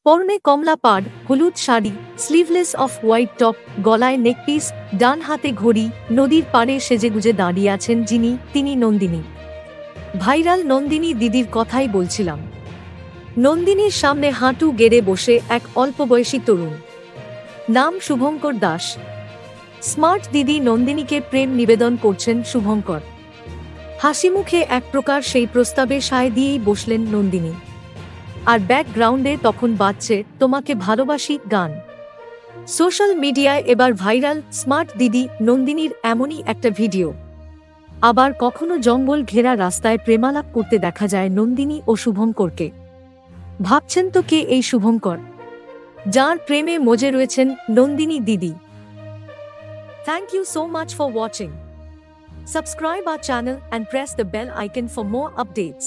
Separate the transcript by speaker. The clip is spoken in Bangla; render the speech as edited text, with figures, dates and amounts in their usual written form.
Speaker 1: পরনে কমলা পাড়, হলুদ sari, sleeveless off white top, গলায় নেকপিস, ডান হাতে ঘড়ি, নদীর পাড়ে সেজেগুজে দাঁড়িয়ে আছেন যিনি, তিনি নন্দিনী। ভাইরাল নন্দিনী দিদির কথাই বলছিলাম। নন্দিনীর সামনে হাঁটু গেড়ে বসে এক অল্পবয়সী তরুণ, নাম শুভঙ্কর দাস। স্মার্ট দিদি নন্দিনীকে প্রেম নিবেদন করছেন শুভঙ্কর। হাসিমুখে এক প্রকার সেই প্রস্তাবে সায় দিয়েই বসলেন নন্দিনী। আর ব্যাকগ্রাউন্ডে তখন বাজছে তোমাকে ভালোবাসি গান। সোশ্যাল মিডিয়ায় এবার ভাইরাল স্মার্ট দিদি নন্দিনীর এমনই একটা ভিডিও। আবার কখনো জঙ্গল ঘেরা রাস্তায় প্রেমালাপ করতে দেখা যায় নন্দিনী ও শুভঙ্করকে। ভাবছেন তো কে এই শুভঙ্কর, যার প্রেমে মজে রয়েছেন নন্দিনী দিদি? Thank you so much for watching. Subscribe our channel and press the bell icon for more updates.